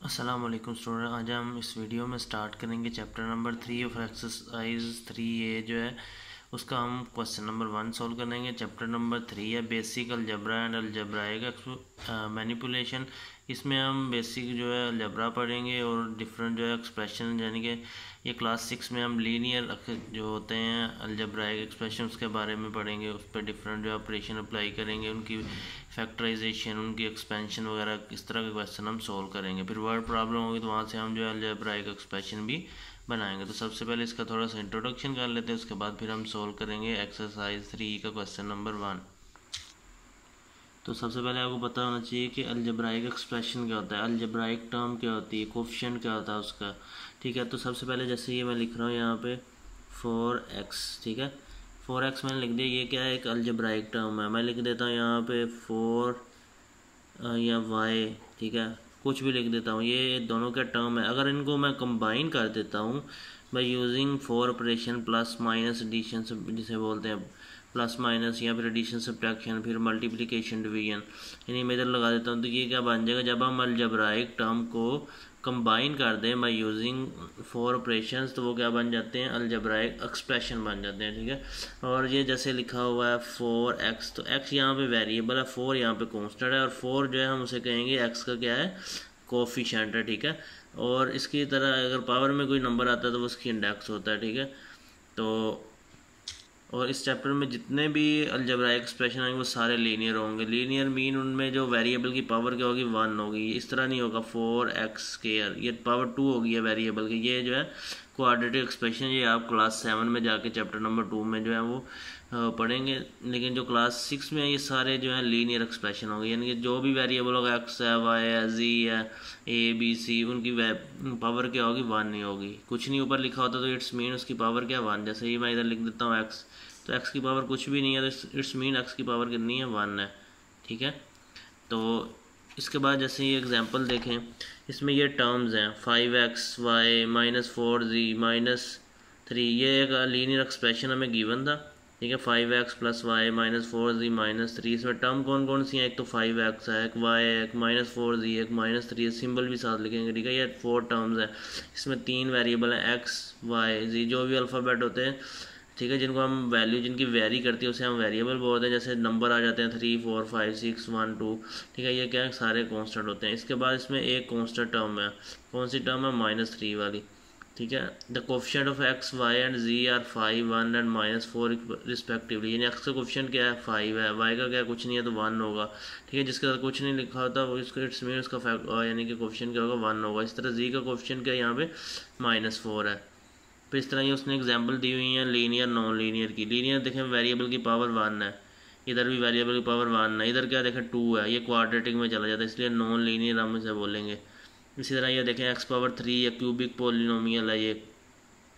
अस्सलाम वालेकुम स्टूडेंट। आज हम इस वीडियो में स्टार्ट करेंगे chapter number 3 of exercise 3A जो है उसका हम क्वेश्चन नंबर 1 सॉल्व करेंगे। चैप्टर नंबर 3 है बेसिक अलजबरा एंड अलजब्राइक मैनिपुलेशन। इसमें हम बेसिक जो है अलजबरा पढ़ेंगे और डिफरेंट जो है एक्सप्रेशन, यानी कि ये क्लास 6 में हम लीनियर जो होते हैं अलजब्राइक एक्सप्रेशन उसके बारे में पढ़ेंगे। उस पर डिफरेंट जो ऑपरेशन अप्लाई करेंगे, उनकी फैक्टराइजेशन, उनकी एक्सपेंशन वगैरह इस तरह के क्वेश्चन हम सोल्व करेंगे। फिर वर्ड प्रॉब्लम होगी तो वहाँ से हम जो है अलजब्राइक एक्सप्रेशन भी बनाएंगे। तो सबसे पहले इसका थोड़ा सा इंट्रोडक्शन कर लेते हैं, उसके बाद फिर हम सोल्व करेंगे एक्सरसाइज 3 का क्वेश्चन नंबर 1। तो सबसे पहले आपको पता होना चाहिए कि अलजब्राइक एक्सप्रेशन क्या होता है, अलजब्राइक टर्म क्या होती है, कोफिशिएंट क्या होता है उसका। ठीक है, तो सबसे पहले जैसे ये मैं लिख रहा हूँ यहाँ पे 4x, ठीक है 4x मैंने लिख दिया। ये क्या है, एक अलजब्राइक टर्म है। मैं लिख देता हूँ यहाँ पे 4 या y, ठीक है कुछ भी लिख देता हूँ। ये दोनों का टर्म है। अगर इनको मैं कंबाइन कर देता हूँ by using 4 operation, plus minus addition जिसे बोलते हैं, प्लस माइनस या फिर एडिशन सब्ट्रैक्शन, फिर मल्टीप्लिकेशन डिवीजन, यानी मैं इधर लगा देता हूँ। तो ये क्या बन जाएगा, जब हम अलजब्राइक टर्म को कंबाइन कर दें बाय यूजिंग 4 ऑपरेशंस, तो वो क्या बन जाते हैं, अलजब्राइक एक्सप्रेशन बन जाते हैं। ठीक है, और ये जैसे लिखा हुआ है 4x, तो x यहाँ पे वेरिएबल है, 4 यहाँ पे कांस्टेंट है, और 4 जो है हम उसे कहेंगे x का क्या है, कोफिशिएंट है। ठीक है, और इसकी तरह अगर पावर में कोई नंबर आता है तो वो उसकी इंडेक्स होता है। ठीक है, तो और इस चैप्टर में जितने भी अलजब्राइक एक्सप्रेशन आएंगे वो सारे लीनियर होंगे। लीनियर मीन उनमें जो वेरिएबल की पावर क्या होगी, 1 होगी। इस तरह नहीं होगा 4x², ये पावर 2 होगी है वेरिएबल की। ये जो है क्वाड्रेटिक एक्सप्रेशन, ये आप क्लास 7 में जाके चैप्टर नंबर 2 में जो है वो पढ़ेंगे। लेकिन जो क्लास 6 में ये सारे जो है लीनियर एक्सप्रेशन होंगे, यानी कि जो भी वेरिएबल होगा, x है, y है, z है, a b c, उनकी पावर क्या होगी, 1 नहीं होगी। कुछ नहीं ऊपर लिखा होता तो इट्स मीन उसकी पावर क्या, 1। जैसे ये मैं इधर लिख देता हूँ x, तो x की पावर कुछ भी नहीं है, तो इट्स मीन x की पावर कितनी है, 1 है। ठीक है, तो इसके बाद जैसे ये एग्जांपल देखें, इसमें ये टर्म्स हैं 5x y -4z -3, ये एक लीनियर एक्सप्रेशन हमें गिवन था। ठीक है, 5x + y -4z -3, इसमें टर्म कौन कौन सी हैं, एक तो 5x है, एक y है, एक -4z, एक -3, सिंबल भी साथ लिखेंगे। ठीक है, ये 4 टर्म्स है। इसमें 3 वेरिएबल हैं, x y z, जो भी अल्फ़ाबेट होते हैं, ठीक है, जिनको हम वैल्यू जिनकी वेरी करती है उसे हम वेरिएबल बोलते हैं। जैसे नंबर आ जाते हैं 3 4 5 6 1 2, ठीक है, ये क्या है, सारे कांस्टेंट होते हैं। इसके बाद इसमें एक कांस्टेंट टर्म है, कौन सी टर्म है, -3 वाली। ठीक है, the coefficient of x y and z are 5 1 and -4 respectively, यानी x का कोफिशिएंट क्या है, 5 है, y का क्या है, कुछ नहीं है, तो 1 होगा। ठीक है, जिसके साथ कुछ नहीं लिखा होता वो इसको इट्स मीन उसका फैक्ट यानी कि कोफिशिएंट क्या होगा, 1 होगा। इस तरह z का कोफिशिएंट क्या है, यहाँ पे -4 है। फिर इस तरह ये उसने एग्जांपल दी हुई है लीनियर नॉन लीनियर की। लीनियर देखें वेरिएबल की पावर 1 है, इधर भी वेरिएबल की पावर 1 है, इधर क्या देखें 2 है, ये क्वाड्रेटिक में चला जाता है, इसलिए नॉन लीनियर हम इसे बोलेंगे। इसी तरह ये देखें x⁻3 या क्यूबिक पोलिनोमियल है, ये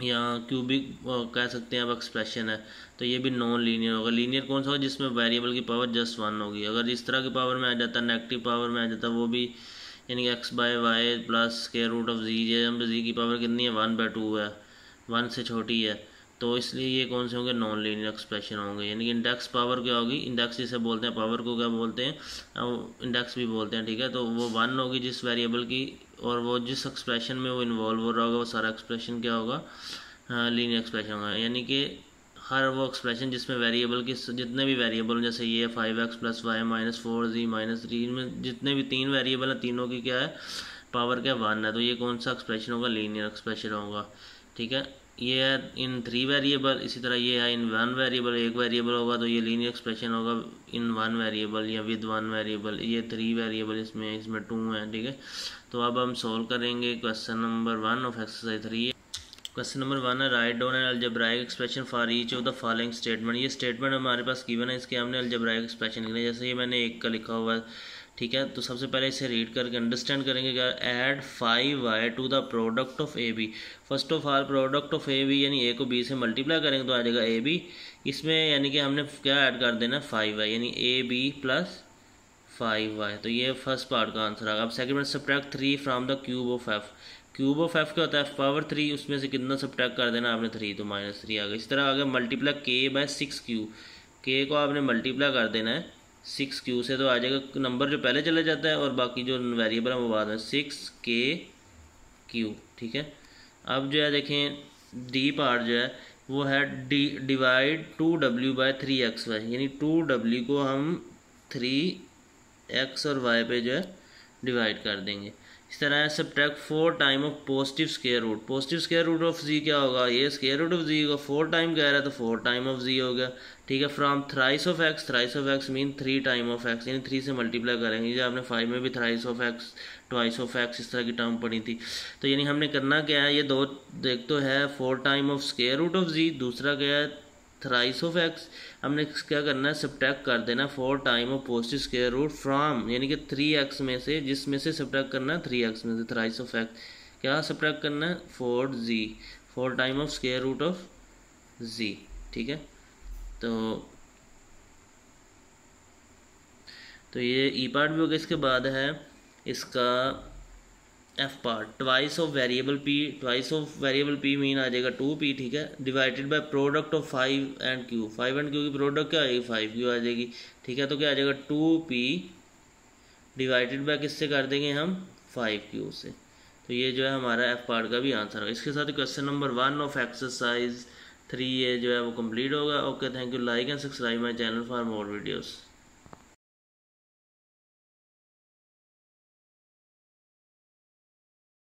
या क्यूबिक कह सकते हैं अब एक्सप्रेशन है, तो ये भी नॉन लीनियर होगा। लीनियर कौन सा होगा, जिसमें वेरिएबल की पावर जस्ट 1 होगी। अगर इस तरह की पावर में आ जाता है, नेगेटिव पावर में आ जाता है, वो भी यानी कि x/y + √z, z की पावर कितनी है, 1/2 है, 1 से छोटी है, तो इसलिए ये कौन से होंगे, नॉन लीनियर एक्सप्रेशन होंगे। यानी कि इंडेक्स पावर क्या होगी, इंडेक्स जिसे बोलते हैं, पावर को क्या बोलते हैं, इंडेक्स भी बोलते हैं। ठीक है, तो वो 1 होगी जिस वेरिएबल की, और वो जिस एक्सप्रेशन में वो इन्वॉल्व हो रहा होगा वो सारा एक्सप्रेशन क्या होगा, लीनियर एक्सप्रेशन होगा। यानी कि हर वो एक्सप्रेशन जिसमें वेरिएबल की जितने भी वेरिएबल, जैसे ये 5x + y -4z -3, इनमें जितने भी 3 वेरिएबल हैं, तीनों की क्या है, पावर क्या 1 है, तो ये कौन सा एक्सप्रेशन होगा, लीनियर एक्सप्रेशन होगा। ठीक है, ये है इन 3 वेरिएबल, इसी तरह ये है इन 1 वेरिएबल, एक वेरिएबल होगा तो ये लीनियर एक्सप्रेशन होगा इन 1 वेरिएबल या विद 1 वेरिएबल। ये 3 वेरिएबल इसमें 2 हैं। ठीक है, तो अब हम सोल्व करेंगे question number 1 of exercise 3। Question number 1 है, right down an algebraic expression for each of the following statement. ये स्टेटमेंट हमारे पास गिवन है, इसके हमने अलजेब्राइक एक्सप्रेशन लिखना है। जैसे ये मैंने 1 का लिखा हुआ है, ठीक है, तो सबसे पहले इसे रीड करके अंडरस्टैंड करेंगे क्या, add 5y to the product of A B. First of all product of A B, यानी ए को बी से मल्टीप्लाई करेंगे तो आ जाएगा ए बी। इसमें यानी कि हमने क्या ऐड कर देना, 5y, यानी ए बी + 5y, तो ये फर्स्ट पार्ट का आंसर आ गया। अब सेकंड में subtract 3 from the cube of f। Cube of f क्या होता है, f⁻3, उसमें से कितना सब्ट्रैक्ट कर देना आपने, 3, तो -3 आ गया। इस तरह आ गया मल्टीप्लाई k/6 क्यू, k को आपने मल्टीप्लाई कर देना है 6Q से तो आ जाएगा, नंबर जो पहले चला जाता है और बाकी जो वेरिएबल है वो बाद में, 6KQ, ठीक है। अब जो है देखें डी पार्ट जो है वो है डिवाइड 2W/3XY, यानी 2W को हम 3X और Y पे जो है डिवाइड कर देंगे। इस तरह है subtract 4 time of positive square root. Positive square root of G क्या होगा, ये स्क्वायर रूट ऑफ जी होगा, 4 टाइम कह रहा है तो 4 टाइम ऑफ जी हो गया, ठीक है। From thrice of x, thrice of x mean 3 time of x, यानी 3 से मल्टीप्लाई करेंगे। जो आपने 5 में भी thrice of x, twice of x इस तरह की टर्म पढ़ी थी। तो यानी हमने करना क्या है, ये दो देख तो है 4 time of square root of G, दूसरा क्या है थ्राइस ऑफ एक्स। हमने क्या करना है सब्ट्रैक्ट कर देना 4 time of positive square root from, यानी कि 3x में से, जिसमें से सब्ट्रैक्ट करना है 3x में से थ्राइस ऑफ एक्स, क्या सब्ट्रैक्ट करना है 4g, 4 time of square root of z, ठीक है। तो ये ई पार्ट भी हो गया। इसके बाद है इसका F part, twice of variable P, twice of variable P mean आ जाएगा 2p, ठीक है, divided by product of 5 and q, 5 and q की प्रोडक्ट क्या आएगी 5q आ जाएगी, ठीक है। तो क्या आ जाएगा 2p डिवाइडेड बाय किससे कर देंगे हम 5q से। तो ये जो है हमारा एफ पार्ट का भी आंसर है। इसके साथ question number 1 of exercise 3A जो है वो कंप्लीट होगा। Okay, thank you, like and subscribe my channel for more videos.